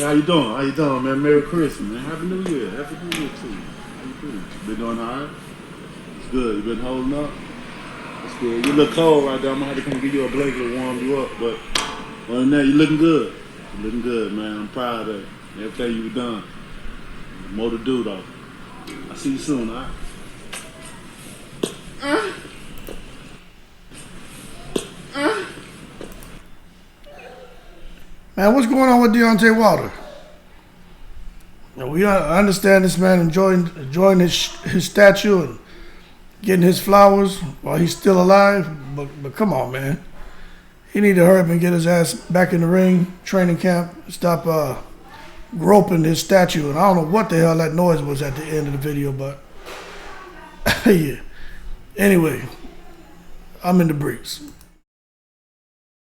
how you doing? How you doing, man? Merry Christmas, man. Happy New Year. Happy New Year to you. How you doing? Been doing all right? It's good. You been holding up? It's good. You look cold right there. I'm gonna have to come give you a blanket to warm you up, but other than that, you looking good. You looking good, man. I'm proud of everything you've done. More to do, though. I'll see you soon, all right? Man, what's going on with Deontay Wilder? We understand this man enjoying his statue and getting his flowers while he's still alive, but come on, man. He need to hurry up and get his ass back in the ring, training camp, stop groping his statue. And I don't know what the hell that noise was at the end of the video, but yeah. Anyway, I'm in the breaks.